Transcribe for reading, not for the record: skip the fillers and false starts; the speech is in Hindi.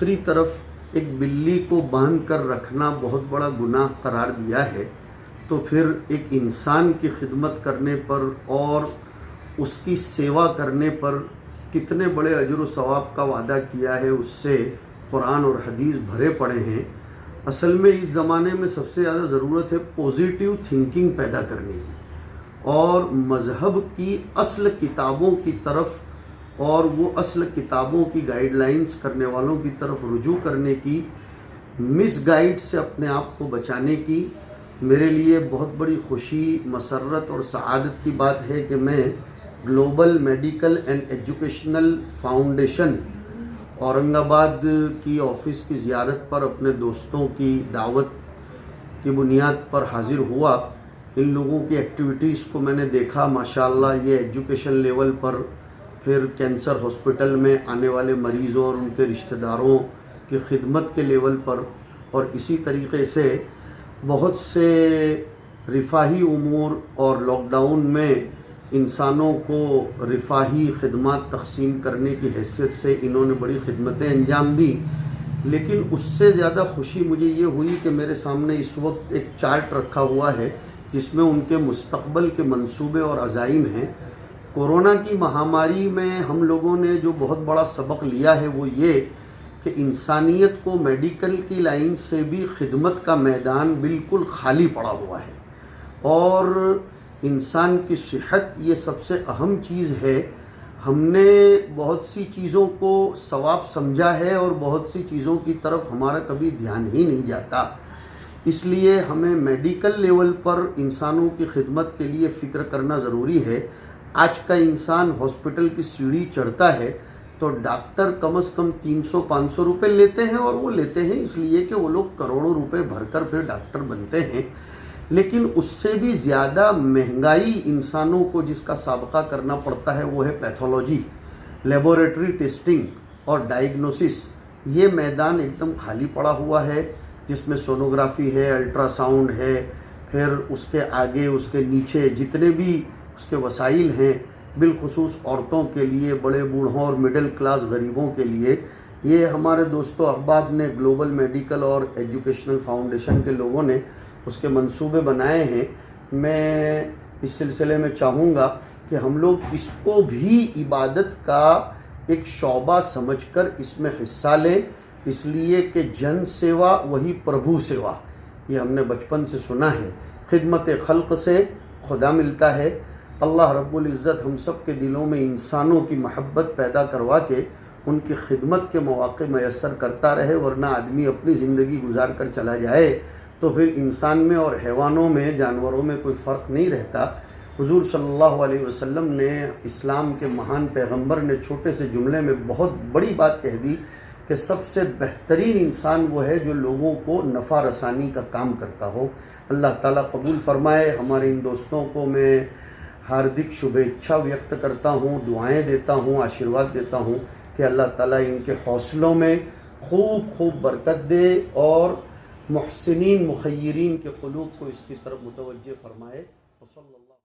दूसरी तरफ एक बिल्ली को बांध कर रखना बहुत बड़ा गुनाह करार दिया है, तो फिर एक इंसान की खिदमत करने पर और उसकी सेवा करने पर कितने बड़े अजर व सवाब का वादा किया है, उससे कुरान और हदीस भरे पड़े हैं। असल में इस ज़माने में सबसे ज़्यादा ज़रूरत है पॉजिटिव थिंकिंग पैदा करने की और मज़हब की असल किताबों की तरफ और वो असल किताबों की गाइडलाइंस करने वालों की तरफ रुजू करने की, मिस गाइड से अपने आप को बचाने की। मेरे लिए बहुत बड़ी खुशी, मसरत और सआदत की बात है कि मैं global medical and educational foundation Aurangabad की ऑफ़िस की ज़ियारत पर अपने दोस्तों की दावत की बुनियाद पर हाज़िर हुआ। इन लोगों की एक्टिविटीज़ को मैंने देखा, माशाअल्लाह ये एजुकेशन लेवल पर, फिर कैंसर हॉस्पिटल में आने वाले मरीज़ों और उनके रिश्तेदारों की खिदमत के लेवल पर, और इसी तरीके से बहुत से रिफाही उमूर और लॉकडाउन में इंसानों को रिफाही खिदमत तक़सीम करने की हैसियत से इन्होंने बड़ी खिदमतें अंजाम दी। लेकिन उससे ज़्यादा खुशी मुझे ये हुई कि मेरे सामने इस वक्त एक चार्ट रखा हुआ है जिसमें उनके मुस्तक़बल के मंसूबे और अज़ाइम हैं। कोरोना की महामारी में हम लोगों ने जो बहुत बड़ा सबक लिया है वो ये कि इंसानियत को मेडिकल की लाइन से भी खिदमत का मैदान बिल्कुल खाली पड़ा हुआ है और इंसान की सेहत ये सबसे अहम चीज़ है। हमने बहुत सी चीज़ों को सवाब समझा है और बहुत सी चीज़ों की तरफ हमारा कभी ध्यान ही नहीं जाता। इसलिए हमें मेडिकल लेवल पर इंसानों की खिदमत के लिए फ़िक्र करना ज़रूरी है। आज का इंसान हॉस्पिटल की सीढ़ी चढ़ता है तो डॉक्टर कम से कम 300-500 रुपये लेते हैं, और वो लेते हैं इसलिए कि वो लोग करोड़ों रुपए भरकर फिर डॉक्टर बनते हैं। लेकिन उससे भी ज़्यादा महंगाई इंसानों को जिसका साबका करना पड़ता है वो है पैथोलॉजी, लेबोरेटरी टेस्टिंग और डायग्नोसिस। ये मैदान एकदम खाली पड़ा हुआ है जिसमें सोनोग्राफी है, अल्ट्रासाउंड है, फिर उसके आगे उसके नीचे जितने भी उसके वसाइल हैं, बिलखुसूस औरतों के लिए, बड़े बूढ़ों और मिडिल क्लास गरीबों के लिए। ये हमारे दोस्तों अहबाब ने, ग्लोबल मेडिकल और एजुकेशनल फाउंडेशन के लोगों ने उसके मंसूबे बनाए हैं। मैं इस सिलसिले में चाहूँगा कि हम लोग इसको भी इबादत का एक शौबा समझकर इसमें हिस्सा लें, इसलिए कि जन सेवा वही प्रभु सेवा, ये हमने बचपन से सुना है। खिदमत खल्क़ से खुदा मिलता है। अल्लाह रब्बुल इज़्ज़त हम सब के दिलों में इंसानों की महब्बत पैदा करवा के उनकी खिदमत के मौक़े मैसर करता रहे, वरना आदमी अपनी ज़िंदगी गुजार कर चला जाए तो फिर इंसान में और हैवानों में, जानवरों में कोई फ़र्क नहीं रहता। हुज़ूर सल्लल्लाहु अलैहि वसल्लम ने, इस्लाम के महान पैगंबर ने छोटे से जुमले में बहुत बड़ी बात कह दी कि सबसे बेहतरीन इंसान वो है जो लोगों को नफ़ा रसानी का काम करता हो। अल्लाह ताला कबूल फ़रमाए। हमारे इन दोस्तों को मैं हार्दिक शुभेच्छा व्यक्त करता हूँ, दुआएं देता हूँ, आशीर्वाद देता हूँ कि अल्लाह ताला इनके हौसलों में खूब खूब बरकत दे और मुहसिनीन मुखय्यरीन के क़ुलूब को इसकी तरफ मुतवज्जे फ़रमाए।